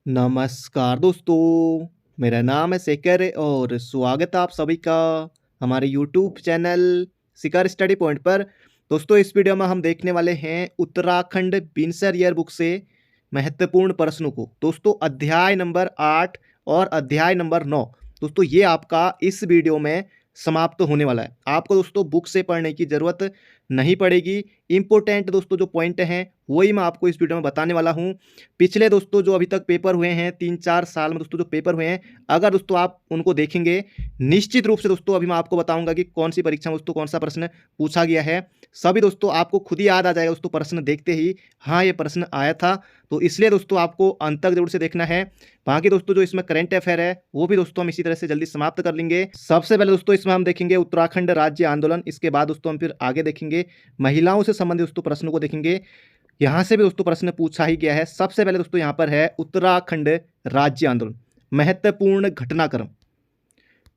नमस्कार दोस्तों, मेरा नाम है शेखर और स्वागत है आप सभी का हमारे यूट्यूब चैनल शिखर स्टडी पॉइंट पर। दोस्तों, इस वीडियो में हम देखने वाले हैं उत्तराखंड बिनसर ईयर बुक से महत्वपूर्ण प्रश्नों को। दोस्तों, अध्याय नंबर 8 और अध्याय नंबर 9 दोस्तों ये आपका इस वीडियो में समाप्त होने वाला है। आपको दोस्तों बुक से पढ़ने की ज़रूरत नहीं पड़ेगी। इंपॉर्टेंट दोस्तों जो पॉइंट हैं वही मैं आपको इस वीडियो में बताने वाला हूं। पिछले दोस्तों जो अभी तक पेपर हुए हैं 3-4 साल में दोस्तों जो पेपर हुए हैं, अगर दोस्तों आप उनको देखेंगे निश्चित रूप से दोस्तों अभी मैं आपको बताऊंगा कि कौन सी परीक्षा में दोस्तों कौन सा प्रश्न पूछा गया है। सभी दोस्तों आपको खुद ही याद आ जाएगा दोस्तों प्रश्न देखते ही, हाँ ये प्रश्न आया था। तो इसलिए दोस्तों आपको अंत तक जरूर से देखना है। बाकी दोस्तों जो इसमें करंट अफेयर है वो भी दोस्तों हम इसी तरह से जल्दी समाप्त कर लेंगे। सबसे पहले दोस्तों इसमें हम देखेंगे उत्तराखंड राज्य आंदोलन, इसके बाद दोस्तों हम फिर आगे देखेंगे महिलाओं से संबंधित दोस्तों प्रश्नों को देखेंगे। यहाँ से भी दोस्तों प्रश्न पूछा ही गया है। सबसे पहले दोस्तों यहाँ पर है उत्तराखंड राज्य आंदोलन महत्वपूर्ण घटनाक्रम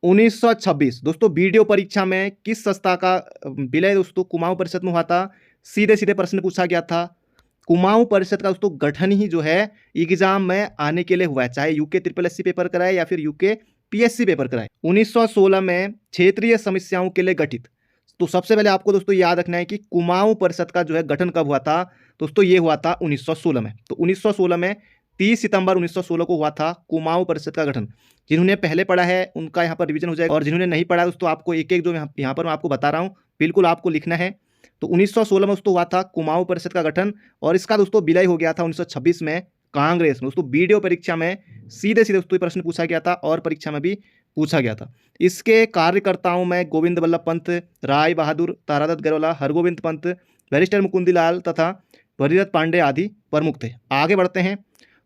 1926। दोस्तों वीडियो परीक्षा में किस संस्था का विलय दोस्तों कुमाऊं परिषद में हुआ था? सीधे सीधे प्रश्न पूछा गया था। कुमाऊं परिषद का दोस्तों गठन ही जो है एग्जाम में आने के लिए हुआ है, चाहे यूके ट्रिपल एससी पेपर कराए या फिर यूके पीएससी पेपर कराए। 1916 में क्षेत्रीय समस्याओं के लिए गठित। तो सबसे पहले आपको दोस्तों याद रखना है कि कुमाऊं परिषद का जो है गठन कब हुआ था? दोस्तों ये हुआ था 1916 में। तो 1916 में 30 सितंबर 1916 को हुआ था कुमाऊं परिषद का गठन। जिन्होंने पहले पढ़ा है उनका यहाँ पर रिवीजन हो जाएगा और जिन्होंने नहीं पढ़ा दोस्तों आपको एक एक जो यहाँ पर मैं आपको बता रहा हूँ बिल्कुल आपको लिखना है। तो 1916 में दोस्तों हुआ था कुमाऊं परिषद का गठन और इसका दोस्तों विलय हो गया था 1926 में कांग्रेस में। दोस्तों वीडियो परीक्षा में सीधे सीधे दोस्तों प्रश्न पूछा गया था और परीक्षा में भी पूछा गया था। इसके कार्यकर्ताओं में गोविंद बल्लभ पंत, राय बहादुर, तारादत्त गरवाला, हरगोविंद पंत, बैरिस्टर मुकुंदीलाल तथा वरीदत्त पांडे आदि प्रमुख थे। आगे बढ़ते हैं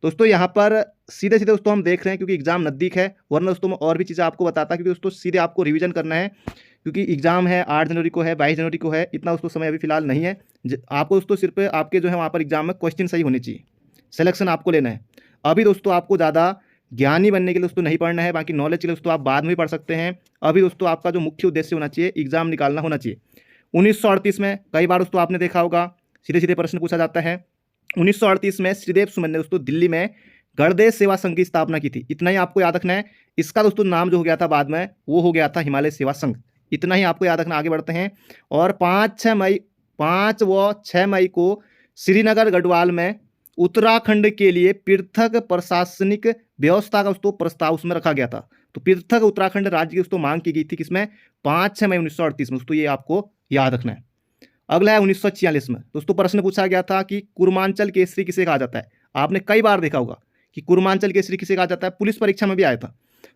दोस्तों, यहाँ पर सीधे सीधे दोस्तों हम देख रहे हैं क्योंकि एग्जाम नज़दीक है, वरना दोस्तों मैं और भी चीज़ें आपको बताता क्योंकि दोस्तों सीधे आपको रिवीजन करना है क्योंकि एग्जाम है 8 जनवरी को है, 22 जनवरी को है, इतना दोस्तों समय अभी फिलहाल नहीं है। आपको दोस्तों सिर्फ आपके जो है वहाँ पर एग्जाम में क्वेश्चन सही होने चाहिए, सिलेक्शन आपको लेना है। अभी दोस्तों आपको ज़्यादा ज्ञानी बनने के लिए दोस्तों नहीं पढ़ना है, बाकी नॉलेज के लिए दोस्तों आप बाद में भी पढ़ सकते हैं। अभी दोस्तों आपका जो मुख्य उद्देश्य होना चाहिए एग्जाम निकालना होना चाहिए। 1938 में कई बार दोस्तों आपने देखा होगा सीधे सीधे प्रश्न पूछा जाता है। 1938 में श्रीदेव सुमन ने दोस्तों दिल्ली में गणदेश सेवा संघ की स्थापना की थी। इतना ही आपको याद रखना है। इसका दोस्तों नाम जो हो गया था बाद में वो हो गया था हिमालय सेवा संघ। इतना ही आपको याद रखना। आगे बढ़ते हैं और 5 व 6 मई को श्रीनगर गढ़वाल में उत्तराखंड के लिए पृथक प्रशासनिक व्यवस्था का दोस्तों प्रस्ताव उसमें रखा गया था। तो पृथक उत्तराखंड राज्य की दोस्तों मांग की गई थी किसमें? 5-6 मई 1938 में। दोस्तों ये आपको याद रखना है। अगला है 1946 में दोस्तों प्रश्न पूछा गया था कि कुर्मांचल केसरी किसे कहा जाता है? आपने कई बार देखा होगा कि कुर्मांचल केसरी किसे कहा जाता है, पुलिस परीक्षा में भी आया था।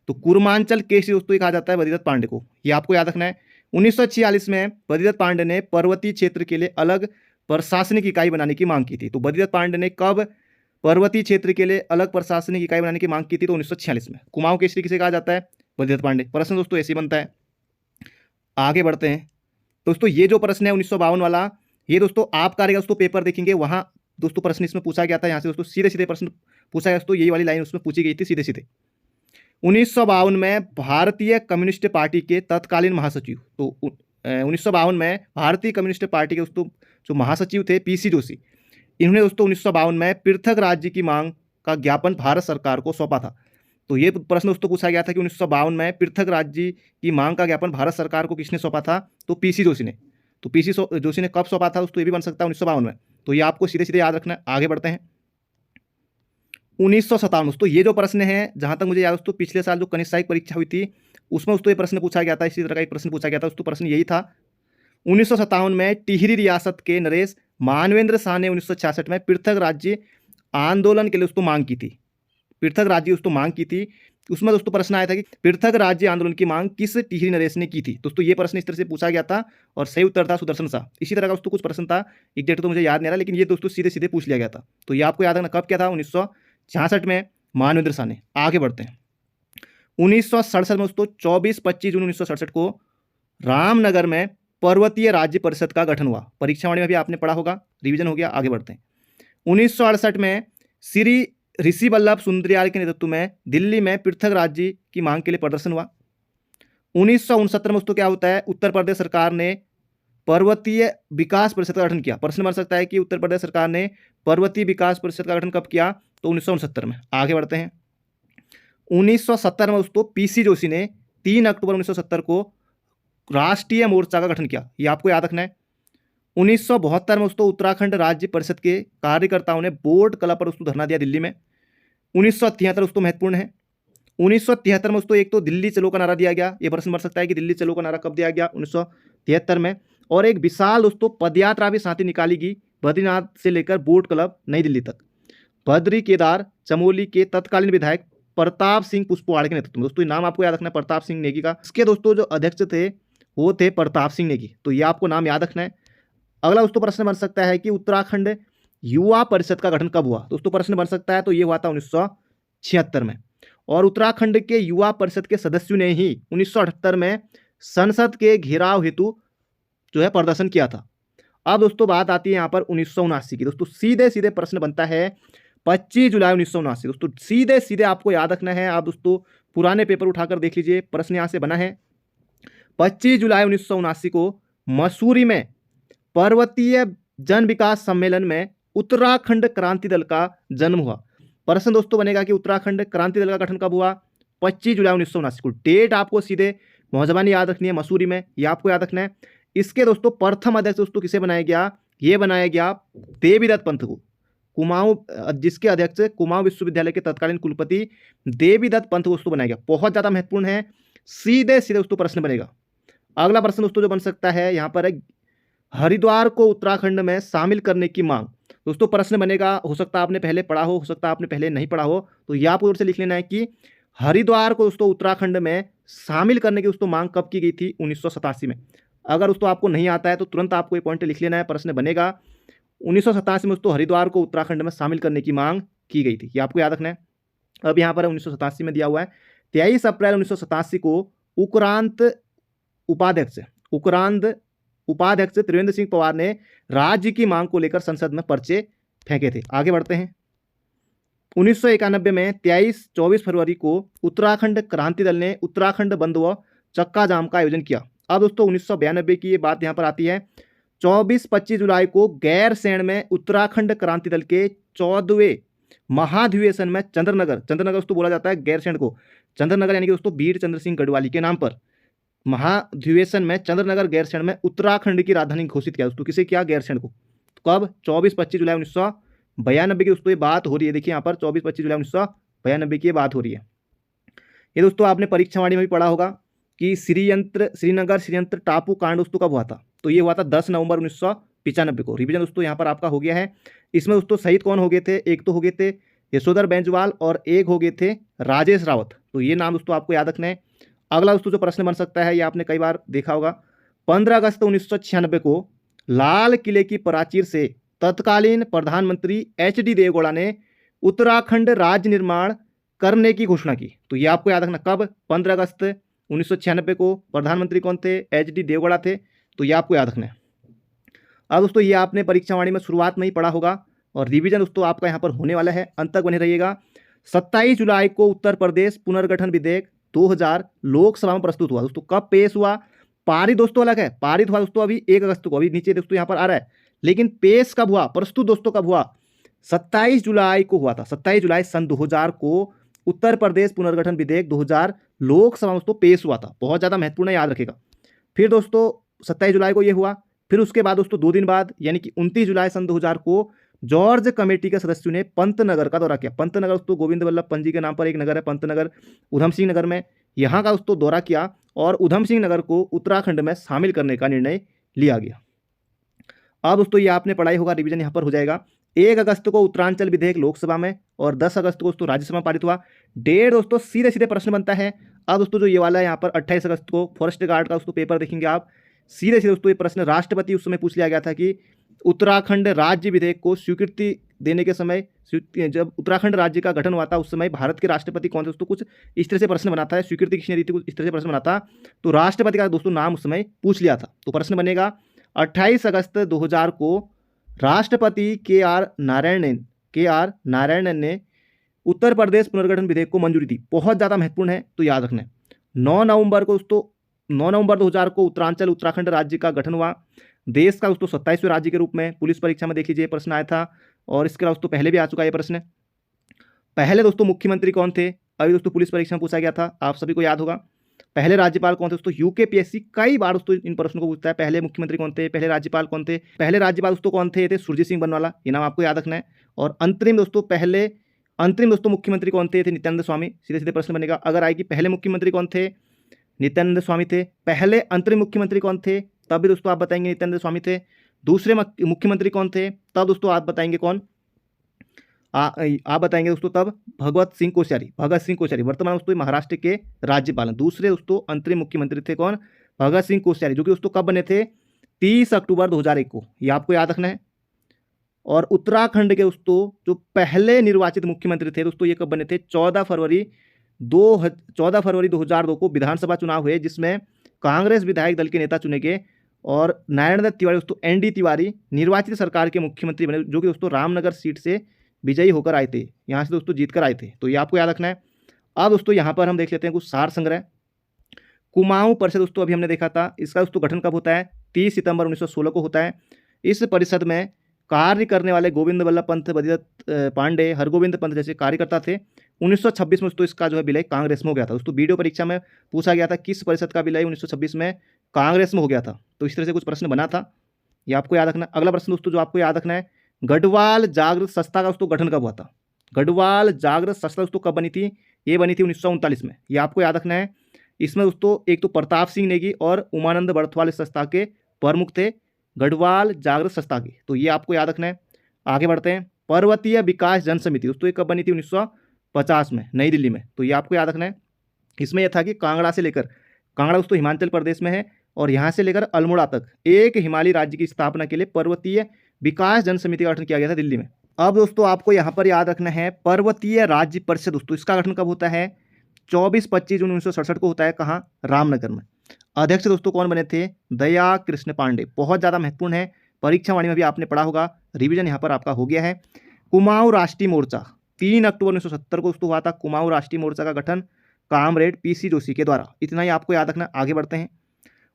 तो कुर्मांचल केसरी दोस्तों कहा जाता है वरीदत्त पांडे को, ये आपको याद रखना है। 1946 में वरीदत्त पांडे ने पर्वतीय क्षेत्र के लिए अलग प्रशासनिक इकाई बनाने की मांग की थी। तो वरीदत्त पांडे ने कब पर्वतीय क्षेत्र के लिए अलग प्रशासनिक इकाई बनाने की मांग की थी? तो 1946 में। कुमाऊं केसरी किसे कहा जाता है? वरीदत्त पांडे। प्रश्न दोस्तों ऐसे बनता है। आगे बढ़ते हैं दोस्तों, ये जो प्रश्न है 1952 वाला, ये दोस्तों आप करेगा दोस्तों पेपर देखेंगे वहां दोस्तों प्रश्न इसमें पूछा गया था। यहाँ से दोस्तों सीधे सीधे प्रश्न पूछा गया दोस्तों, यही वाली लाइन उसमें पूछी गई थी सीधे सीधे। 1952 में भारतीय कम्युनिस्ट पार्टी के तत्कालीन महासचिव, तो 1952 में भारतीय कम्युनिस्ट पार्टी के दोस्तों जो महासचिव थे पीसी जोशी, इन्होंने दोस्तों 1952 में पृथक राज्य की मांग का ज्ञापन भारत सरकार को सौंपा था। तो ये प्रश्न दोस्तों पूछा गया था कि 1952 में पृथक राज्य की मांग का ज्ञापन भारत सरकार को किसने सौंपा था? तो पीसी जोशी ने। तो पीसी जोशी ने कब सौंपा था दोस्तों? ये भी बन सकता है 1952 में। तो ये आपको सीधे सीधे याद रखना है। आगे बढ़ते हैं 1957 दोस्तों, ये जो प्रश्न है जहां तक मुझे याद दोस्तों पिछले साल जो कनिष्ठ सहायक परीक्षा हुई थी उसमें दोस्तों ये प्रश्न पूछा गया था, इसी तरह का एक प्रश्न पूछा गया था दोस्तों। प्रश्न यही था 1957 में टिहरी रियासत के नरेश मानवेंद्र शाह ने 1966 में पृथक राज्य आंदोलन के लिए दोस्तों मांग की थी। पृथक राज्य दोस्तों मांग की थी। उसमें दोस्तों प्रश्न आया था कि पृथक राज्य आंदोलन की मांग किस टिहरी नरेश ने की थी? दोस्तों ये प्रश्न इस तरह से पूछा गया था और सही उत्तर था सुदर्शन शाह। इसी तरह का दोस्तों कुछ प्रश्न था, एग्जैक्ट तो मुझे याद नहीं आ रहा, लेकिन ये दोस्तों सीधे सीधे पूछ लिया गया था। तो ये आपको याद रखना कब क्या था? 1966 में मानवेंद्र शाह ने। आगे बढ़ते हैं 1967 में दोस्तों 24-25 जून 1967 को रामनगर में पर्वतीय राज्य परिषद का गठन हुआ। परीक्षावाणी में भी आपने पढ़ा होगा, रिवीजन हो गया। आगे बढ़ते हैं 1968 में श्री ऋषि वल्लभ सुंदरयाल के नेतृत्व में दिल्ली में पृथक राज्य की मांग के लिए प्रदर्शन हुआ। 1969 में दोस्तों क्या होता है? उत्तर प्रदेश सरकार ने पर्वतीय विकास परिषद का गठन किया। प्रश्न बन सकता है कि उत्तर प्रदेश सरकार ने पर्वतीय विकास परिषद का गठन कब किया? तो 1969 में। आगे बढ़ते हैं। 1970 में दोस्तों पीसी जोशी ने 3 अक्टूबर 1970 को राष्ट्रीय मोर्चा का गठन किया, ये आपको याद रखना है। 1972 में दोस्तों उत्तराखंड राज्य परिषद के कार्यकर्ताओं ने बोर्ड क्लब पर दोस्तों धरना दिया दिल्ली में। 1973 दोस्तों महत्वपूर्ण है। 1973 में दोस्तों एक तो दिल्ली चलो का नारा दिया गया, ये प्रश्न बन सकता है कि दिल्ली चलो का नारा कब दिया गया, 1973 में। और एक विशाल दोस्तों पदयात्रा भी साथ ही निकाली गई बद्रीनाथ से लेकर बोट क्लब नई दिल्ली तक। बद्री केदार चमोली के तत्कालीन विधायक प्रताप सिंह पुष्पवाड़े के नेतृत्व में, दोस्तों ये नाम आपको याद रखना है, प्रताप सिंह नेगी का। इसके दोस्तों जो अध्यक्ष थे वो थे प्रताप सिंह नेगी, तो ये आपको नाम याद रखना है। अगला दोस्तों प्रश्न बन सकता है कि उत्तराखंड युवा परिषद का गठन कब हुआ, दोस्तों प्रश्न बन सकता है, तो ये हुआ था 1976 में। और उत्तराखंड के युवा परिषद के सदस्यों ने ही 1978 में संसद के घेराव हेतु जो है प्रदर्शन किया था। अब दोस्तों बात आती है यहाँ पर 1979 की। दोस्तों सीधे सीधे प्रश्न बनता है 25 जुलाई 1979। दोस्तों सीधे सीधे आपको याद रखना है, आप दोस्तों पुराने पेपर उठाकर देख लीजिए, प्रश्न यहाँ से बना है। 25 जुलाई 1979 को मसूरी में पर्वतीय जन विकास सम्मेलन में उत्तराखंड क्रांति दल का जन्म हुआ। प्रश्न दोस्तों बनेगा कि उत्तराखंड क्रांति दल का गठन कब हुआ, 25 जुलाई 1979 को। डेट आपको सीधे मौजबानी याद रखनी है, मसूरी में, ये आपको याद रखना है। इसके दोस्तों प्रथम अध्यक्ष दोस्तों किसे बनाया गया, ये बनाया गया देवीदत्त पंत को। कुमाऊं, जिसके अध्यक्ष कुमाऊं विश्वविद्यालय के तत्कालीन कुलपति देवीदत्त पंत दोस्तों बनाया गया। बहुत ज्यादा महत्वपूर्ण है, सीधे सीधे दोस्तों प्रश्न बनेगा। अगला प्रश्न दोस्तों जो बन सकता है यहाँ पर है हरिद्वार को उत्तराखंड में शामिल करने की मांग। दोस्तों प्रश्न बनेगा, हो सकता है आपने पहले पढ़ा हो सकता है आपने पहले नहीं पढ़ा हो, तो यह आपको से लिख लेना है कि हरिद्वार को दोस्तों उत्तराखंड में शामिल करने की दोस्तों मांग कब की गई थी, 1987 में। अगर दोस्तों आपको नहीं आता है तो तुरंत आपको ये पॉइंट लिख लेना है, प्रश्न बनेगा 1987 में दोस्तों हरिद्वार को उत्तराखंड में शामिल करने की मांग की गई थी, ये आपको याद रखना है। अब यहाँ पर 1987 में दिया हुआ है 23 अप्रैल 1987 को उक्रांत उपाध्यक्ष त्रिवेंद्र सिंह पवार ने राज्य की मांग को लेकर संसद में पर्चे फेंके थे। आगे बढ़ते हैं। 1991 में 24 फरवरी को उत्तराखंड क्रांति दल ने उत्तराखंड बंद व चक्का जाम का आयोजन किया। अब दोस्तों 1992 की ये बात यहाँ पर आती है। 24-25 जुलाई को गैरसैंण में उत्तराखंड क्रांति दल के 14वें महाधिवेशन में चंद्रनगर दोस्तों बोला जाता है गैरसैंण को, चंद्रनगर यानी कि दोस्तों वीर चंद्र सिंह गढ़वाली के नाम पर महाधिवेशन में चंद्रनगर गैरसैंण में उत्तराखंड की राजधानी घोषित किया दोस्तों। किसे किया, गैरसैंण को। कब, 24-25 जुलाई 1992 की दोस्तों ये बात हो रही है। देखिए यहाँ पर 24-25 जुलाई 1992 की ये बात हो रही है। ये दोस्तों आपने परीक्षावाणी में भी पढ़ा होगा कि श्रीनगर षड्यंत्र टापू कांड दोस्तों कब हुआ था, तो ये हुआ था 10 नवंबर 1995 को। रिवीजन दोस्तों यहाँ पर आपका हो गया है। इसमें दोस्तों शहीद कौन हो गए थे, एक तो हो गए थे यशोधर बेंजवाल और एक हो गए थे राजेश रावत, तो ये नाम दोस्तों आपको याद रखना है। अगला दोस्तों जो प्रश्न बन सकता है, ये आपने कई बार देखा होगा। 15 अगस्त 1996 को लाल किले की प्राचीर से तत्कालीन प्रधानमंत्री HD देवगौड़ा ने उत्तराखंड राज्य निर्माण करने की घोषणा की, तो ये आपको याद रखना। कब, 15 अगस्त 1996 को। प्रधानमंत्री कौन थे, HD देवगौड़ा थे, तो ये आपको याद रखना है। अब दोस्तों ये आपने परीक्षावाणी में शुरुआत में ही पढ़ा होगा और रिवीजन दोस्तों आपका यहाँ पर होने वाला है, अंत तक बने रहिएगा। 27 जुलाई को उत्तर प्रदेश पुनर्गठन विधेयक 2000 लोकसभा में प्रस्तुत हुआ दोस्तों। कब पेश हुआ, पारित दोस्तों अलग है, पारित हुआ दोस्तों अभी 1 अगस्त को, अभी नीचे दोस्तों यहाँ पर आ रहा है, लेकिन पेश कब हुआ, प्रस्तुत दोस्तों कब हुआ, 27 जुलाई को हुआ था। 27 जुलाई सन 2000 को उत्तर प्रदेश पुनर्गठन विधेयक 2000 लोकसभा में दोस्तों पेश हुआ था। बहुत ज़्यादा महत्वपूर्ण है, याद रखेगा। फिर दोस्तों 27 जुलाई को ये हुआ, फिर उसके बाद दोस्तों 2 दिन बाद यानी कि 29 जुलाई सन 2000 को जॉर्ज कमेटी के सदस्यों ने पंतनगर का दौरा किया। पंतनगर दोस्तों गोविंद वल्लभ पंत जी के नाम पर एक नगर है पंतनगर, उधम सिंह नगर में, यहाँ का दोस्तों दौरा किया और उधम सिंह नगर को उत्तराखंड में शामिल करने का निर्णय लिया गया। अब दोस्तों ये आपने पढ़ाई होगा, रिवीजन यहाँ पर हो जाएगा। 1 अगस्त को उत्तरांचल विधेयक लोकसभा में और 10 अगस्त को दोस्तों राज्यसभा में पारित हुआ। डेट दोस्तों सीधे सीधे प्रश्न बनता है। अब दोस्तों जो ये वाला है यहाँ पर 28 अगस्त को फॉरेस्ट गार्ड का दोस्तों पेपर देखेंगे आप, सीधे सीधे दोस्तों ये प्रश्न राष्ट्रपति उस समय पूछ लिया गया था कि उत्तराखंड राज्य विधेयक को स्वीकृति देने के समय, जब उत्तराखंड राज्य का गठन हुआ था उस समय भारत के राष्ट्रपति कौन थे दोस्तों, कुछ इस तरह से प्रश्न बना था, स्वीकृति किसने दी थी, कुछ इस तरह से प्रश्न बना था, तो राष्ट्रपति का दोस्तों नाम उस समय पूछ लिया था। तो प्रश्न बनेगा 28 अगस्त 2000 को राष्ट्रपति के आर नारायणन ने उत्तर प्रदेश पुनर्गठन विधेयक को मंजूरी दी। बहुत ज़्यादा महत्वपूर्ण है, तो याद रखना है। 9 नवंबर 2000 को उत्तराखंड राज्य का गठन हुआ। देश का दोस्तों 27वें राज्य के रूप में। पुलिस परीक्षा में देख लीजिए प्रश्न आया था और इसके अलावा दोस्तों पहले भी आ चुका है ये प्रश्न। पहले दोस्तों मुख्यमंत्री कौन थे? अभी दोस्तों पुलिस परीक्षा में पूछा गया था, आप सभी को याद होगा। पहले राज्यपाल कौन थे दोस्तों? यूकेपीएससी कई बार दोस्तों इन प्रश्नों को पूछता है। पहले मुख्यमंत्री कौन थे? पहले राज्यपाल कौन थे? पहले राज्यपाल दोस्तों कौन थे? ये थे सुरजीत सिंह बनवाला, ये नाम आपको याद रखना है। और अंतरिम दोस्तों मुख्यमंत्री कौन थे? ये थे नित्यानंद स्वामी। सीधे सीधे प्रश्न बनेगा। अगर आएगी पहले मुख्यमंत्री कौन थे? नित्यानंद स्वामी थे। पहले अंतरिम मुख्यमंत्री कौन थे? तब भी दोस्तों आप बताएंगे नित्यानंद स्वामी थे। दूसरे मुख्यमंत्री कौन थे? तब दोस्तों आप बताएंगे कौन? आप बताएंगे दोस्तों तब भगत सिंह कोश्यारी वर्तमान दोस्तों महाराष्ट्र के राज्यपाल हैं। दूसरे दोस्तों अंतरिम मुख्यमंत्री थे कौन? भगत सिंह कोश्यारी, जो कि दोस्तों कब बने थे? 30 अक्टूबर 2001 को, ये आपको याद रखना है। और उत्तराखंड के दोस्तों जो पहले निर्वाचित मुख्यमंत्री थे दोस्तों, ये कब बने थे? 14 फरवरी 2002 को विधानसभा चुनाव हुए, जिसमें कांग्रेस विधायक दल के नेता चुने गए और नारायण दत्त तिवारी दोस्तों ND तिवारी निर्वाचित सरकार के मुख्यमंत्री बने, जो कि दोस्तों रामनगर सीट से विजयी होकर आए थे, यहाँ से दोस्तों जीत कर आए थे। तो ये आपको याद रखना है। अब दोस्तों यहाँ पर हम देख लेते हैं कुछ सार संग्रह। कुमाऊं परिषद दोस्तों अभी हमने देखा था, इसका दोस्तों गठन कब होता है? 30 सितंबर 1916 को होता है। इस परिषद में कार्य करने वाले गोविंद वल्लभ पंत, बद्रीदत्त पांडे, हरगोविंद पंत जैसे कार्यकर्ता थे। 1926 में दोस्तों इसका जो है विलय कांग्रेस में हो गया था। दोस्तों वीडियो परीक्षा में पूछा गया था किस परिषद का विलय 1926 में कांग्रेस में हो गया था, तो इस तरह से कुछ प्रश्न बना था, ये आपको याद रखना। अगला प्रश्न दोस्तों जो आपको याद रखना है, गढ़वाल जागृत संस्था का दोस्तों गठन कब हुआ था? गढ़वाल जागृत संस्था दोस्तों कब बनी थी? ये बनी थी 1939 में, ये आपको याद रखना है। इसमें दोस्तों एक तो प्रताप सिंह नेगी और उमानंद बड़थवाल इस संस्था के प्रमुख थे, गढ़वाल जागृत संस्था के, तो ये आपको याद रखना है। आगे बढ़ते हैं। पर्वतीय विकास जन समिति दोस्तों ये कब बनी थी? 1950 में, नई दिल्ली में, तो ये आपको याद रखना है। इसमें यह था कि कांगड़ा दोस्तों हिमाचल प्रदेश में है और यहाँ से लेकर अल्मोड़ा तक एक हिमालयी राज्य की स्थापना के लिए पर्वतीय विकास जन समिति का गठन किया गया था दिल्ली में। अब दोस्तों आपको यहाँ पर याद रखना है पर्वतीय राज्य परिषद दोस्तों, इसका गठन कब होता है? 24-25 जून 1967 को होता है। कहाँ? रामनगर में। अध्यक्ष दोस्तों कौन बने थे? दया कृष्ण पांडे। बहुत ज़्यादा महत्वपूर्ण है, परीक्षा वाणी में भी आपने पढ़ा होगा, रिवीजन यहाँ पर आपका हो गया है। कुमाऊं राष्ट्रीय मोर्चा 3 अक्टूबर 1970 को दोस्तों हुआ था। कुमाऊं राष्ट्रीय मोर्चा का गठन कामरेड PC जोशी के द्वारा, इतना ही आपको याद रखना। आगे बढ़ते हैं।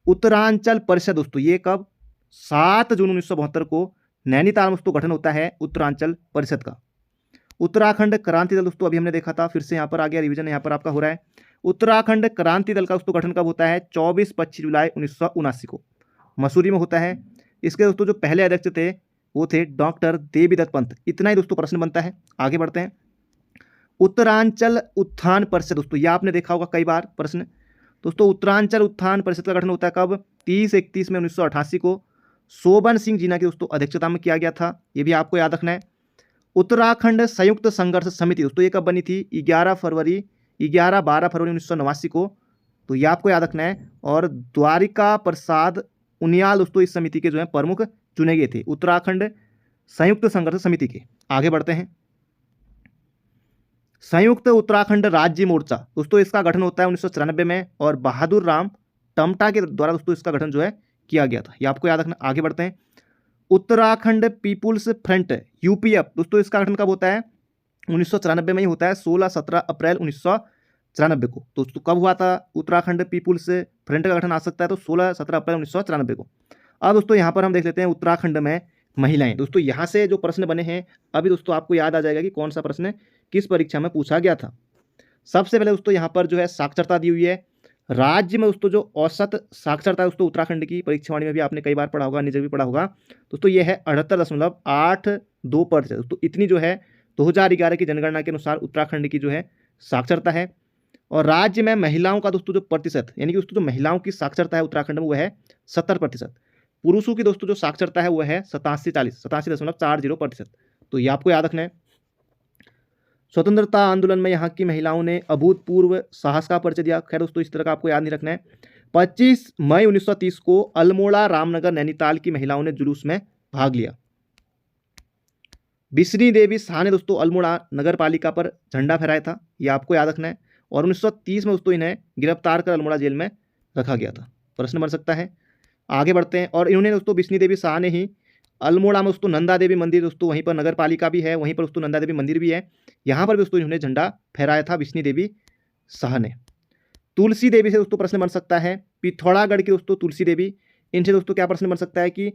उत्तरांचल परिषद दोस्तों ये कब? 7 जून 1972 को नैनीताल में दोस्तों गठन होता है उत्तरांचल परिषद का। उत्तराखंड क्रांति दल दोस्तों अभी हमने देखा था, फिर से यहाँ पर आ गया, रिवीजन यहाँ पर आपका हो रहा है। उत्तराखंड क्रांति दल का दोस्तों गठन कब होता है? 24-25 जुलाई 1979 को मसूरी में होता है। इसके दोस्तों जो पहले अध्यक्ष थे वो थे डॉक्टर देवीदत्त पंत। इतना ही दोस्तों प्रश्न बनता है। आगे बढ़ते हैं। उत्तरांचल उत्थान परिषद दोस्तों ये आपने देखा होगा कई बार प्रश्न। दोस्तों उत्तरांचल उत्थान परिषद का गठन होता है कब? 30-31 में 1988 को शोभन सिंह जीना की दोस्तों अध्यक्षता में किया गया था, ये भी आपको याद रखना है। उत्तराखंड संयुक्त संघर्ष समिति दोस्तों ये कब बनी थी? 12 फरवरी 1989 को, तो ये आपको याद रखना है। और द्वारिका प्रसाद उनियाल दोस्तों इस समिति के जो है प्रमुख चुने गए थे, उत्तराखंड संयुक्त संघर्ष समिति के। आगे बढ़ते हैं। संयुक्त उत्तराखंड राज्य मोर्चा दोस्तों इसका गठन होता है 1994 में और बहादुर राम टमटा के द्वारा दोस्तों इसका गठन जो है किया गया था, ये आपको याद रखना। आगे बढ़ते हैं। उत्तराखंड पीपुल्स फ्रंट UPF दोस्तों इसका गठन कब होता है? 1994 में ही होता है, 16-17 अप्रैल 1994 को। दोस्तों कब हुआ था उत्तराखंड पीपुल्स फ्रंट का गठन? आ सकता है तो 16-17 अप्रैल 1994 को। अब दोस्तों यहाँ पर हम देख लेते हैं उत्तराखंड में महिलाएं। दोस्तों यहाँ से जो प्रश्न बने हैं अभी दोस्तों आपको याद आ जाएगा कि कौन सा प्रश्न किस परीक्षा में पूछा गया था। सबसे पहले दोस्तों यहाँ पर जो है साक्षरता दी हुई है। राज्य में दोस्तों जो औसत साक्षरता है दोस्तों उत्तराखंड की, परीक्षावाणी में भी आपने कई बार पढ़ा होगा, निजर भी पढ़ा होगा दोस्तों, ये है 78.82%। दोस्तों इतनी जो है 2011 की जनगणना के अनुसार उत्तराखंड की जो है साक्षरता है। और राज्य में महिलाओं का दोस्तों जो प्रतिशत, यानी कि दोस्तों जो महिलाओं की साक्षरता है उत्तराखंड में वो है 70%। पुरुषों की दोस्तों जो साक्षरता है वो है 87.40%। तो ये आपको याद रखना है। स्वतंत्रता आंदोलन में यहाँ की महिलाओं ने अभूतपूर्व साहस का परिचय दिया। खैर दोस्तों इस तरह का आपको याद नहीं रखना है। 25 मई 1930 को अल्मोड़ा, रामनगर, नैनीताल की महिलाओं ने जुलूस में भाग लिया। बिश्नी देवी शाह ने दोस्तों अल्मोड़ा नगर पालिका पर झंडा फहराया था, ये आपको याद रखना है। और 1930 में दोस्तों इन्हें गिरफ्तार कर अल्मोड़ा जेल में रखा गया था, प्रश्न बन सकता है। आगे बढ़ते हैं। और इन्होंने दोस्तों बिश्नी देवी शाह ने ही अल्मोड़ा में दोस्तों नंदा देवी मंदिर, दोस्तों वहीं पर नगर पालिका भी है, वहीं पर दोस्तों नंदा देवी मंदिर भी है, यहाँ पर भी दोस्तों इन्होंने झंडा फहराया था बिश्नी देवी शाह ने। तुलसी देवी से दोस्तों प्रश्न बन सकता है। पिथौरागढ़ की दोस्तों तुलसी देवी, इनसे दोस्तों क्या प्रश्न बन सकता है कि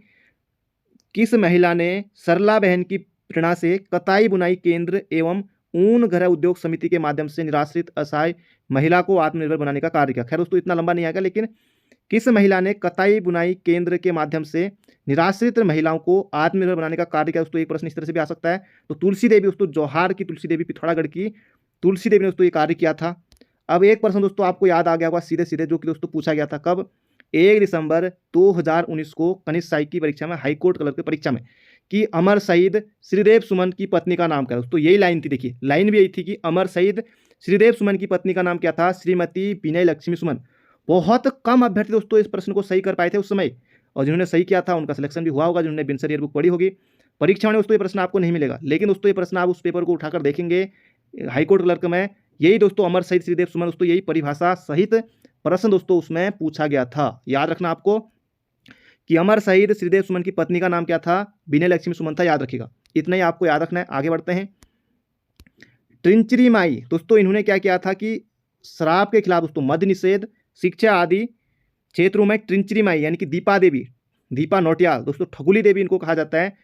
किस महिला ने सरला बहन की प्रेरणा से कताई बुनाई केंद्र एवं ऊन गृह उद्योग समिति के माध्यम से निराश्रित असहाय महिला को आत्मनिर्भर बनाने का कार्य किया। खैर दोस्तों इतना लंबा नहीं आएगा, लेकिन किस महिला ने कताई बुनाई केंद्र के माध्यम से निराश्रित महिलाओं को आत्मनिर्भर बनाने का कार्य किया? दोस्तों एक प्रश्न इस तरह से भी आ सकता है। तो तुलसी देवी, दोस्तों जौहार की तुलसी देवी, पिथौरागढ़ की तुलसी देवी ने दोस्तों ये कार्य किया था। अब एक प्रश्न दोस्तों आपको याद आ गया होगा सीधे सीधे, जो कि दोस्तों पूछा गया था कब? 1 दिसंबर 2019 को कनिष्ठ सहायक की परीक्षा में, हाईकोर्ट क्लर्क की परीक्षा में, कि अमर शहीद श्रीदेव सुमन की पत्नी का नाम क्या है? दोस्तों यही लाइन थी, देखिए लाइन भी यही थी कि अमर शहीद श्रीदेव सुमन की पत्नी का नाम क्या था? श्रीमती विनय लक्ष्मी सुमन। बहुत कम अभ्यर्थी दोस्तों इस प्रश्न को सही कर पाए थे उस समय, और जिन्होंने सही किया था उनका सिलेक्शन भी हुआ होगा, जिन्होंने बिनसर ईयर बुक पढ़ी होगी। परीक्षा में दोस्तों ये प्रश्न आपको नहीं मिलेगा, लेकिन दोस्तों ये प्रश्न आप उस पेपर को उठाकर देखेंगे हाईकोर्ट क्लर्क में, यही दोस्तों अमर शहीद श्रीदेव सुमन, दोस्तों यही परिभाषा सहित प्रश्न दोस्तों उसमें पूछा गया था। याद रखना आपको कि अमर शहीद श्रीदेव सुमन की पत्नी का नाम क्या था? विनय लक्ष्मी सुमन था, याद रखिएगा। इतना ही आपको याद रखना है। आगे बढ़ते हैं। ट्रिंचरी माई, दोस्तों इन्होंने क्या किया था कि शराब के खिलाफ दोस्तों मद्य निषेध, शिक्षा आदि क्षेत्रों में ट्रिंचरी माई यानी कि दीपा देवी, दीपा नौटियाल, दोस्तों ठगुली देवी इनको कहा जाता है,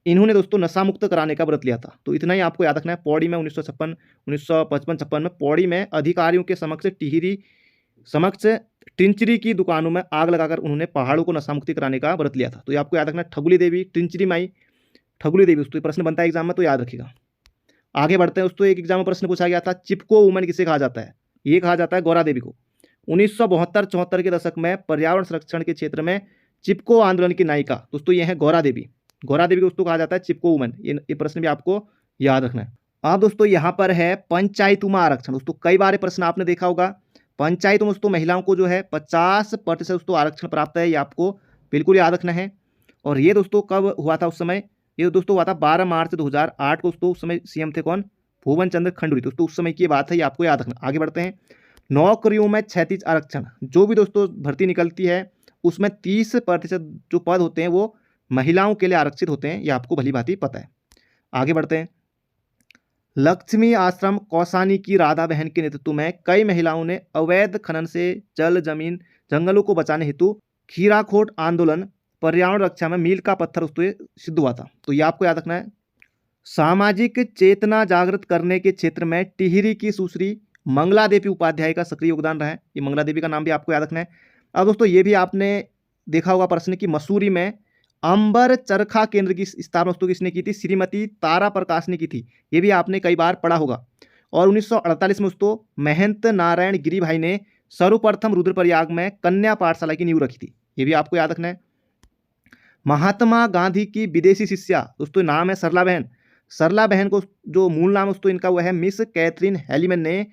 इन्होंने दोस्तों नशा मुक्त कराने का व्रत लिया था। तो इतना ही आपको याद रखना है। पौड़ी में 1955 में पौड़ी में अधिकारियों के समक्ष टिहरी समक्ष ट्रिंचरी की दुकानों में आग लगाकर उन्होंने पहाड़ों को नशा मुक्ति कराने का व्रत लिया था। तो ये आपको याद रखना है, ठगुली देवी, ट्रिंचरी माई, ठगुली देवी। दोस्तों प्रश्न बनता है एग्जाम में, तो याद रखिएगा। आगे बढ़ते हैं दोस्तों। एक एग्जाम में प्रश्न पूछा गया था, चिपको वुमन किसे कहा जाता है? ये कहा जाता है गौरा देवी को। 1972-74 के दशक में पर्यावरण संरक्षण के क्षेत्र में चिपको आंदोलन की नायिका दोस्तों ये है गौरा देवी। गौरा देवी को दोस्तों कहा जाता है चिपको वुमन। ये प्रश्न भी आपको याद रखना है। अब दोस्तों यहाँ पर है पंचायतुमा आरक्षण। दोस्तों कई बार प्रश्न आपने देखा होगा। पंचायत में दोस्तों महिलाओं को जो है 50% दोस्तों आरक्षण प्राप्त है, ये आपको बिल्कुल याद रखना है। और ये दोस्तों कब हुआ था उस समय? ये दोस्तों हुआ था 12 मार्च 2008 को। दोस्तों उस समय सीएम थे कौन? भुवन चंद्र खंडूरी। दोस्तों उस समय की बात है, ये आपको याद रखना। आगे बढ़ते हैं। नौकरियों में क्षैतिज आरक्षण, जो भी दोस्तों भर्ती निकलती है उसमें 30% जो पद होते हैं वो महिलाओं के लिए आरक्षित होते हैं, ये आपको भली भांति पता है। आगे बढ़ते हैं। लक्ष्मी आश्रम कौसानी की राधा बहन के नेतृत्व में कई महिलाओं ने अवैध खनन से जल जमीन जंगलों को बचाने हेतु खीराखोट आंदोलन, पर्यावरण रक्षा में मील का पत्थर दोस्तों सिद्ध हुआ था। तो ये आपको याद रखना है। सामाजिक चेतना जागृत करने के क्षेत्र में टिहरी की सुश्री मंगला देवी उपाध्याय का सक्रिय योगदान रहा है। ये मंगला देवी का नाम भी आपको याद रखना है। अब दोस्तों ये भी आपने देखा होगा प्रश्न की मसूरी में अंबर चरखा केंद्र की स्थापना दोस्तों किसने की थी? श्रीमती तारा प्रकाश ने की थी। ये भी आपने कई बार पढ़ा होगा। और 1948 में दोस्तों महंत नारायण गिरी भाई ने सर्वप्रथम रुद्रप्रयाग में कन्या पाठशाला की नींव रखी थी। ये भी आपको याद रखना है। महात्मा गांधी की विदेशी शिष्या दोस्तों नाम है सरला बहन। सरला बहन को जो मूल नाम दोस्तों इनका वो है मिस कैथरीन हेलीमैन ने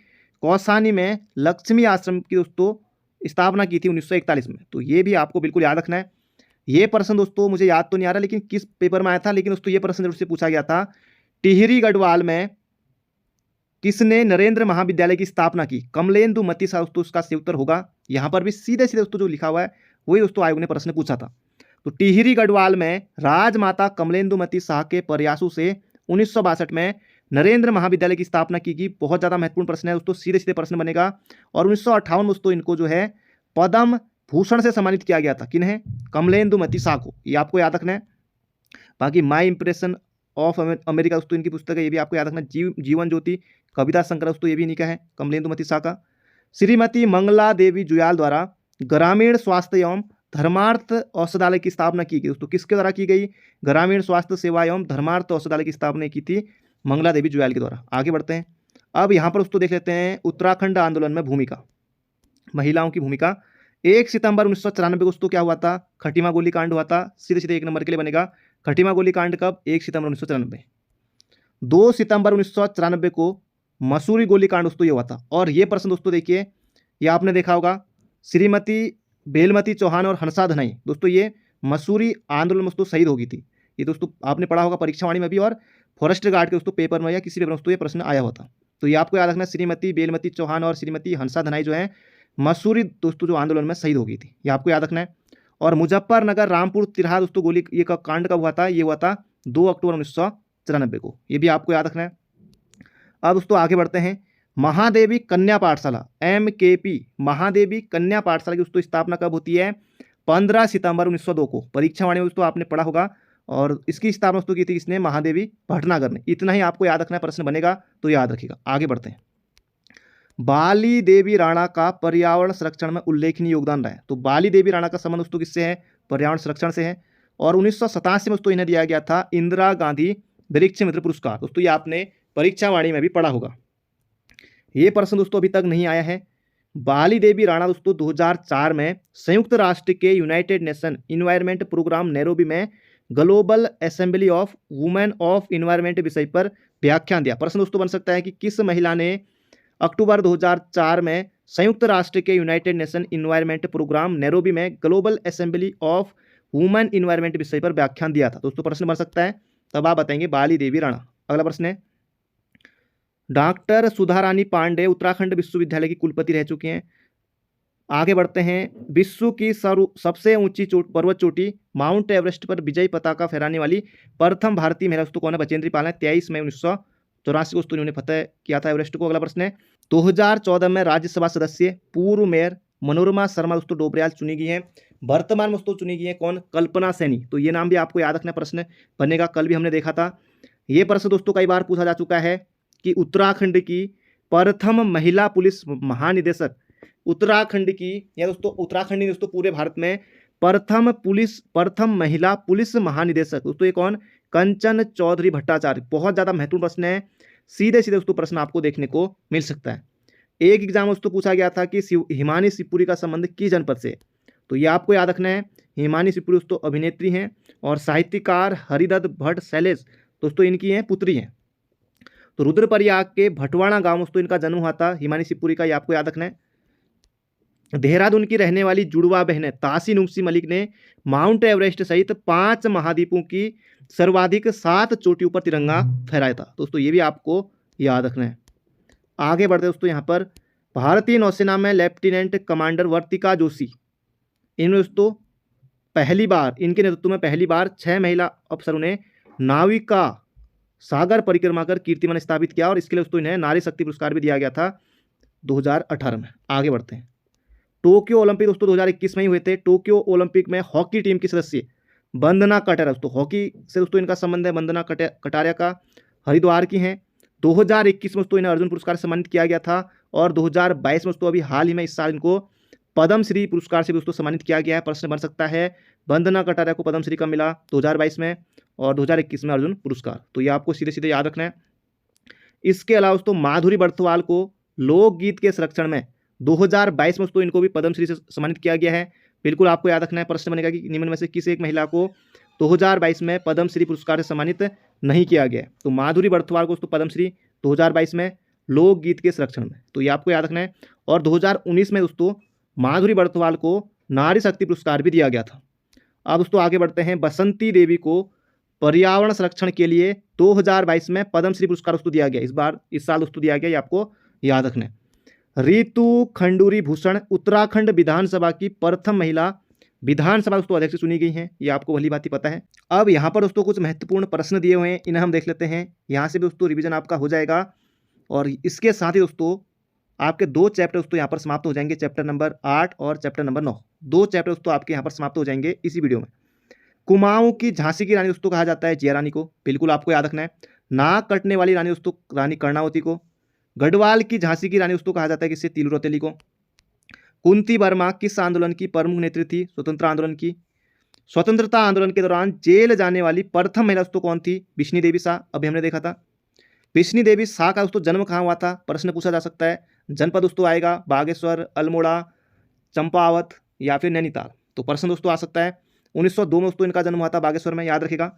कौसानी में लक्ष्मी आश्रम की दोस्तों स्थापना की थी 1941 में। तो ये भी आपको बिल्कुल याद रखना है। ये प्रश्न दोस्तों मुझे याद तो नहीं आ रहा लेकिन किस पेपर में आया था, लेकिन दोस्तों ये प्रश्न जरूर से पूछा गया था। टिहरी गढ़वाल में किसने नरेंद्र महाविद्यालय की स्थापना की? कमलेंदु मती शाह दोस्तों उसका सही उत्तर होगा। यहाँ पर भी सीधे सीधे दोस्तों जो लिखा हुआ है वही दोस्तों आयोग ने प्रश्न पूछा था। तो टिहरी गढ़वाल में राजमाता कमलेंदु मती शाह के प्रयासों से 1962 में नरेंद्र महाविद्यालय की स्थापना की गई। बहुत ज़्यादा महत्वपूर्ण प्रश्न है दोस्तों, सीधे सीधे प्रश्न बनेगा। और 1958 में दोस्तों इनको जो है पद्म भूषण से सम्मानित किया गया था। किन्हें? कमलेंदु मती शाह को। ये आपको याद रखना है। बाकी माई इंप्रेशन ऑफ अमेरिका दोस्तों इनकी पुस्तक है, ये भी आपको याद रखना। जीवन ज्योति कविता संग्रह दोस्तों ये भी इन्हीं का है, कमलेंदु मती शाह का। श्रीमती मंगला देवी जुयाल द्वारा ग्रामीण स्वास्थ्य एवं धर्मार्थ औषधालय की स्थापना की गई दोस्तों। किसके द्वारा की गई? ग्रामीण स्वास्थ्य सेवा एवं धर्मार्थ औषधालय की स्थापना की थी मंगला देवी जुयाल के द्वारा। आगे बढ़ते हैं। अब यहाँ पर दोस्तों देख लेते हैं उत्तराखंड आंदोलन में भूमिका, महिलाओं की भूमिका। 1 सितंबर 1994 को दोस्तों क्या हुआ था? खटीमा गोलीकांड हुआ था। सीधे सीधे 1 नंबर के लिए बनेगा। खटीमा गोलीकांड कब? 1 सितंबर 1994। 2 सितंबर 1994 को मसूरी गोलीकांड दोस्तों ये हुआ था। और ये प्रश्न दोस्तों देखिए, ये आपने देखा होगा, श्रीमती बेलमती चौहान और हंसा धनाई दोस्तों ये मसूरी आंदोलन में दोस्तों शहीद हो गई थी। ये दोस्तों आपने पढ़ा होगा परीक्षावाणी में भी और फॉरेस्ट गार्ड के दोस्तों पेपर में या किसी पेपर में दोस्तों ये प्रश्न आया हुआ था। तो ये आपको याद रखना, श्रीमती बेलमती चौहान और श्रीमती हंसा धनाई जो है मसूरी दोस्तों जो आंदोलन में शहीद हो गई थी, ये आपको याद रखना है। और मुजफ्फरनगर रामपुर तिरहा दोस्तों गोली ये का कांड कब हुआ था? ये हुआ था 2 अक्टूबर 1994 को। ये भी आपको याद रखना है। अब दोस्तों आगे बढ़ते हैं। महादेवी कन्या पाठशाला MKP महादेवी कन्या पाठशाला की दोस्तों स्थापना कब होती है? 15 सितंबर 1902 को। परीक्षावाणी में दोस्तों आपने पढ़ा होगा और इसकी स्थापना दोस्तों की थी किसने? महादेवी भटनागर ने। इतना ही आपको याद रखना है, प्रश्न बनेगा तो याद रखिएगा। आगे बढ़ते हैं। बाली देवी राणा का पर्यावरण संरक्षण में उल्लेखनीय योगदान रहा है। तो बाली देवी राणा का संबंध दोस्तों किससे है? पर्यावरण संरक्षण से है। और 1987 में दोस्तों इन्हें दिया गया था इंदिरा गांधी वृक्ष मित्र पुरस्कार। दोस्तों ये आपने परीक्षा वाणी में भी पढ़ा होगा। ये प्रश्न दोस्तों अभी तक नहीं आया है। बाली देवी राणा दोस्तों 2004 में संयुक्त राष्ट्र के United Nation Environment Programme Nairobi में Global Assembly of Women of Environment विषय पर व्याख्यान दिया। प्रश्न दोस्तों बन सकता है कि किस महिला ने अक्टूबर 2004 में संयुक्त राष्ट्र के United Nation Environment Programme Nairobi में Global Assembly of Women Environment विषय पर व्याख्यान दिया था? दोस्तों प्रश्न बन सकता है, तब आप बताएंगे बाली देवी राणा। अगला प्रश्न है, डॉक्टर सुधा रानी पांडे उत्तराखंड विश्वविद्यालय की कुलपति रह चुकी हैं। आगे बढ़ते हैं। विश्व की सबसे ऊंची पर्वत चोटी माउंट एवरेस्ट पर विजय पताका फहराने वाली प्रथम भारतीय महिला दोस्तों कौन है? बचेंद्री पाल है। 23 मई 1984 को दोस्तों इन्होंने फतेह किया था एवरेस्ट को। अगला प्रश्न है, 2014 में राज्यसभा सदस्य पूर्व मेयर मनोरमा शर्मा दोस्तों डोबरियाल चुनी गई है। वर्तमान में दोस्तों चुनी गई है कौन? कल्पना सैनी। तो ये नाम भी आपको याद रखना, प्रश्न बनेगा, कल भी हमने देखा था। ये प्रश्न दोस्तों कई बार पूछा जा चुका है कि उत्तराखंड की प्रथम महिला पुलिस महानिदेशक, उत्तराखंड की या दोस्तों उत्तराखंड ही दोस्तों पूरे भारत में प्रथम महिला पुलिस महानिदेशक दोस्तों ये कौन? कंचन चौधरी भट्टाचार्य। बहुत ज़्यादा महत्वपूर्ण प्रश्न है, सीधे सीधे दोस्तों प्रश्न आपको देखने को मिल सकता है। एक एग्जाम दोस्तों पूछा गया था कि हिमानी शिवपुरी का संबंध किस जनपद से? तो ये आपको याद रखना है। हिमानी शिवपुरी दोस्तों अभिनेत्री हैं और साहित्यकार हरिदत्त भट्ट शैलेश दोस्तों इनकी हैं पुत्री हैं। तो रुद्रप्रयाग के भटवाड़ा गांव दोस्तों इनका जन्म हुआ था हिमानी शिवपुरी का, ये आपको याद रखना है। देहरादून की रहने वाली जुड़वा बहनें तासी नुमसी मलिक ने माउंट एवरेस्ट सहित 5 महाद्वीपों की सर्वाधिक 7 चोटियों पर तिरंगा फहराया था। दोस्तों ये भी आपको याद रखना है। आगे बढ़ते दोस्तों, यहाँ पर भारतीय नौसेना में लेफ्टिनेंट कमांडर वर्तिका जोशी, इन दोस्तों पहली बार इनके नेतृत्व में पहली बार 6 महिला अफसरों ने नाविका सागर परिक्रमा कर कीर्तिमान स्थापित किया और इसके लिए दोस्तों इन्हें नारी शक्ति पुरस्कार भी दिया गया था 2018 में। आगे बढ़ते हैं। टोक्यो ओलंपिक दोस्तों 2021 में ही हुए थे। टोक्यो ओलंपिक में हॉकी टीम की सदस्य वंदना कटारिया, दोस्तों हॉकी से दोस्तों इनका संबंध है, वंदना कटारिया का, हरिद्वार की हैं। 2021 में दोस्तों इन्हें अर्जुन पुरस्कार से सम्मानित किया गया था और 2022 में दोस्तों अभी हाल ही में इस साल इनको पद्मश्री पुरस्कार से दोस्तों सम्मानित किया गया है। प्रश्न बन सकता है, वंदना कटारिया को पद्मश्री कब मिला? 2022 में, और 2021 में अर्जुन पुरस्कार। तो ये आपको सीधे सीधे याद रखना है। इसके अलावा दोस्तों माधुरी बर्थवाल को लोकगीत के संरक्षण में 2022 में दोस्तों इनको भी पद्मश्री से सम्मानित किया गया है। बिल्कुल आपको याद रखना है। प्रश्न बनेगा कि निम्न में से किस एक महिला को 2022 में पद्मश्री पुरस्कार से सम्मानित नहीं किया गया है? तो माधुरी बर्थवाल को दोस्तों पद्मश्री 2022 में लोकगीत के संरक्षण में, तो ये आपको याद रखना है। और 2019 में दोस्तों माधुरी बर्थवाल को नारी शक्ति पुरस्कार भी दिया गया था। अब दोस्तों आगे बढ़ते हैं। बसंती देवी को पर्यावरण संरक्षण के लिए 2022 में पद्मश्री पुरस्कार दोस्तों दिया गया, इस साल दोस्तों दिया गया, ये आपको याद रखना है। रितु खंडूरी भूषण उत्तराखंड विधानसभा की प्रथम महिला विधानसभा दोस्तों अध्यक्ष चुनी गई हैं, ये आपको भली भांति पता है। अब यहाँ पर दोस्तों कुछ महत्वपूर्ण प्रश्न दिए हुए हैं, इन्हें हम देख लेते हैं। यहाँ से भी दोस्तों रिवीजन आपका हो जाएगा और इसके साथ ही दोस्तों आपके 2 चैप्टर दोस्तों यहाँ पर समाप्त हो जाएंगे, चैप्टर नंबर 8 और चैप्टर नंबर 9। 2 चैप्टर दोस्तों आपके यहाँ पर समाप्त हो जाएंगे इसी वीडियो में। कुमाऊं की झांसी की रानी दोस्तों कहा जाता है जिया रानी को, बिल्कुल आपको याद रखना है। नाक कटने वाली रानी दोस्तों रानी कर्णावती को। गढ़वाल की झांसी की रानी दोस्तों कहा जाता है किससे? तिलु रौतेली को। कुंती वर्मा किस आंदोलन की प्रमुख नेत्री थी? स्वतंत्रता आंदोलन की। स्वतंत्रता आंदोलन के दौरान जेल जाने वाली प्रथम महिला दोस्तों कौन थी? बिश्नी देवी शाह, अभी हमने देखा था। बिश्नी देवी शाह का दोस्तों जन्म कहाँ हुआ था? प्रश्न पूछा जा सकता है। जनपद दोस्तों आएगा बागेश्वर, अल्मोड़ा, चंपावत या फिर नैनीताल। तो प्रश्न दोस्तों आ सकता है 1902 में दोस्तों इनका जन्म हुआ था बागेश्वर में, याद रखेगा।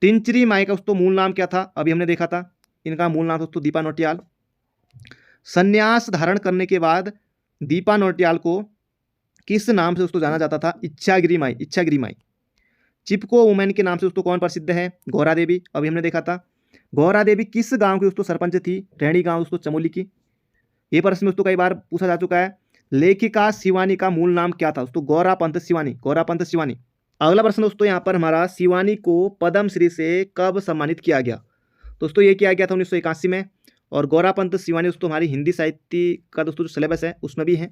टिंचरी माई का दोस्तों मूल नाम क्या था? अभी हमने देखा था। इनका मूल नाम दोस्तों दीपा नौटियाल। संन्यास धारण करने के बाद दीपा नौटियाल को किस नाम से दोस्तों जाना जाता था? इच्छागिरी माई, इच्छागिरी माई। चिपको वुमेन के नाम से दोस्तों कौन प्रसिद्ध है? गौरा देवी, अभी हमने देखा था। गौरा देवी किस गांव की दोस्तों सरपंच थी? रैणी गांव दोस्तों चमोली की। ये प्रश्न दोस्तों कई बार पूछा जा चुका है। लेखिका शिवानी का मूल नाम क्या था? दोस्तों गौरा पंत शिवानी, गौरा पंत शिवानी। अगला प्रश्न दोस्तों यहाँ पर हमारा, शिवानी को पद्मश्री से कब सम्मानित किया गया? दोस्तों ये किया गया था 1981 में। और गौरा पंत शिवानी दोस्तों हमारी हिंदी साहित्य का दोस्तों जो सिलेबस है उसमें भी है।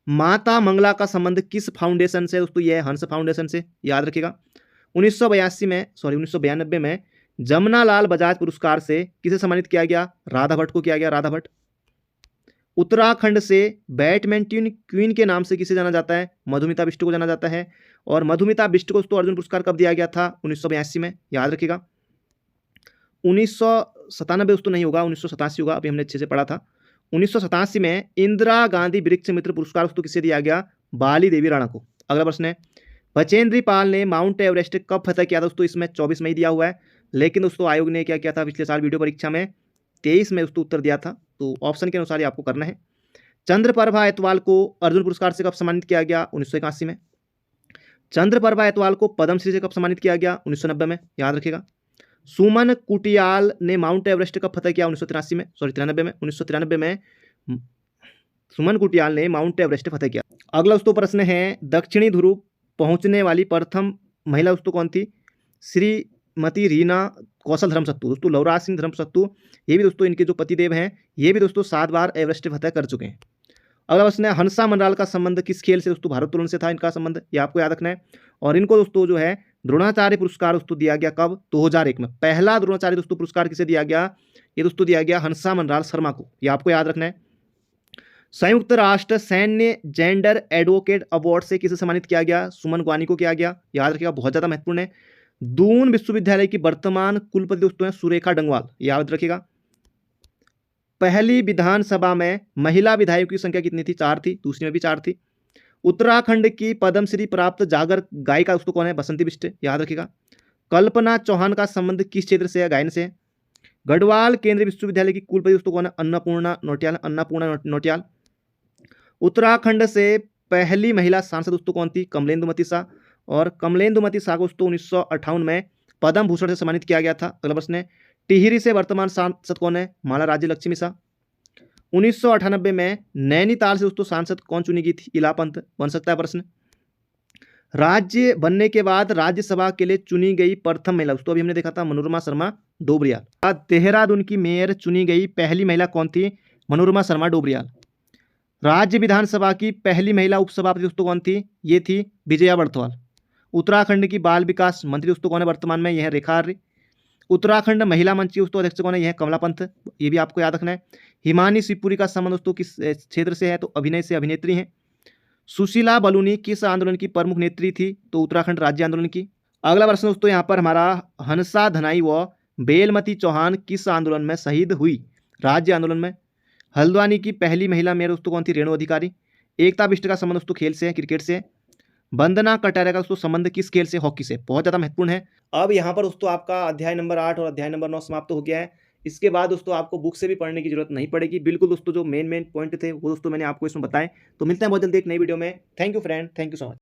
माता मंगला का संबंध किस फाउंडेशन से? दोस्तों ये है हंस फाउंडेशन से, याद रखिएगा। 1992 में जमनालाल बजाज पुरस्कार से किसे सम्मानित किया गया? राधा भट्ट को किया गया, राधा भट्ट। उत्तराखंड से बैडमिंटन क्वीन के नाम से किसे जाना जाता है? मधुमिता बिष्ट को जाना जाता है। और मधुमिता बिष्ट को दोस्तों अर्जुन पुरस्कार कब दिया गया था? 1982 में, याद रखिएगा। 1997 दोस्तों नहीं होगा, 1987 होगा, अभी हमने अच्छे से पढ़ा था। 1987 में इंदिरा गांधी वृक्ष मित्र पुरस्कार दोस्तों किसे दिया गया? बाली देवी राणा को। अगला प्रश्न है, बचेंद्री पाल ने माउंट एवरेस्ट कब फतह किया था? दोस्तों इसमें 24 मई दिया हुआ है, लेकिन दोस्तों आयोग ने क्या किया था पिछले साल वीडियो परीक्षा में? 23 में दोस्तों उत्तर दिया था, तो ऑप्शन के अनुसार ही आपको करना है। चंद्रप्रभा एतवाल को अर्जुन पुरस्कार से कब सम्मानित किया गया? 1981 में। चंद्रप्रभा एतवाल को पद्मश्री से कब सम्मानित किया गया? 1990 में, याद रखिएगा। सुमन कुटियाल ने माउंट एवरेस्ट कब फतह किया? 1993 में, 1993 में सुमन कुटियाल ने माउंट एवरेस्ट फतह किया। अगला दोस्तों प्रश्न है, दक्षिणी ध्रुव पहुंचने वाली प्रथम महिला दोस्तों कौन थी? श्रीमती रीना कौशल धर्मसत्तू। दोस्तों लवराज सिंह धर्मसत्तू, ये भी दोस्तों इनके जो पतिदेव हैं, ये भी दोस्तों 7 बार एवरेस्ट फतह कर चुके हैं। अगला प्रश्न है, हंसा मनराल का संबंध किस खेल से? दोस्तों भारोत्तोलन से था इनका संबंध, ये आपको याद रखना है। और इनको दोस्तों जो है द्रोणाचार्य पुरस्कार दोस्तों दिया गया कब? 2001 में। पहला द्रोणाचार्य दोस्तों पुरस्कार किसे दिया गया? ये दोस्तों दिया गया हंसा मनराल शर्मा को, ये आपको याद रखना है। संयुक्त राष्ट्र सैन्य जेंडर एडवोकेट अवार्ड से किसे सम्मानित किया गया? सुमन ग्वानी को किया गया, याद रखिएगा, बहुत ज्यादा महत्वपूर्ण है। दून विश्वविद्यालय की वर्तमान कुलपति दोस्तों हैं सुरेखा डंगवाल, याद रखिएगा। पहली विधानसभा में महिला विधायकों की संख्या कितनी थी? 4 थी, दूसरी में भी 4 थी। उत्तराखंड की पद्मश्री प्राप्त जागर गायिका दोस्तों कौन है? बसंती बिष्ट, याद रखिएगा। कल्पना चौहान का संबंध किस क्षेत्र से है? गायन से है। गढ़वाल केंद्रीय विश्वविद्यालय की कुलपति दोस्तों कौन है? अन्नपूर्णा नौटियाल। उत्तराखंड से पहली महिला सांसद दोस्तों कौन थी? कमलेंदुमती शाह। और कमलेंदुमती शाह को दोस्तों 1958 में पद्म भूषण से सम्मानित किया गया था। अगला प्रश्न है, टिहरी से वर्तमान सांसद कौन है? माला राज्य लक्ष्मी शाह। 1998 में नैनीताल से दोस्तों सांसद कौन चुनी गई थी? इला पंत, बन सकता है प्रश्न। राज्य बनने के बाद राज्यसभा के लिए चुनी गई प्रथम महिला दोस्तों अभी हमने देखा था मनोरमा शर्मा डोबरियाल। देहरादून की मेयर चुनी गई पहली महिला कौन थी? मनोरमा शर्मा डोबरियाल। राज्य विधानसभा की पहली महिला उपसभापति दोस्तों कौन थी? ये थी विजया बड़थवाल। उत्तराखंड की बाल विकास मंत्री दोस्तों कौन है वर्तमान में? यह है रेखा आर्य। उत्तराखंड महिला मंच की दोस्तों अध्यक्ष कौन है? यह है कमला पंत, ये भी आपको याद रखना है। हिमानी शिवपुरी का संबंध दोस्तों किस क्षेत्र से है? तो अभिनय से, अभिनेत्री हैं। सुशीला बलूनी किस आंदोलन की प्रमुख नेत्री थी? तो उत्तराखंड राज्य आंदोलन की। अगला प्रश्न दोस्तों यहाँ पर हमारा, हंसा धनाई व बेलमती चौहान किस आंदोलन में शहीद हुई? राज्य आंदोलन में। हल्द्वानी की पहली महिला मेयर दोस्तों कौन थी? रेणु अधिकारी। एकता बिष्ट का संबंध दोस्तों खेल से है, क्रिकेट से। वंदना कटारिया का दोस्तों संबंध किस खेल से? हॉकी से, बहुत ज्यादा महत्वपूर्ण है। अब यहाँ पर दोस्तों आपका अध्याय नंबर 8 और अध्याय नंबर 9 समाप्त हो गया है। इसके बाद दोस्तों आपको बुक से भी पढ़ने की जरूरत नहीं पड़ेगी। बिल्कुल दोस्तों जो मेन पॉइंट थे वो दोस्तों मैंने आपको इसमें बताएं। तो मिलते हैं बहुत जल्दी एक नई वीडियो में। Thank you friend, thank you so much.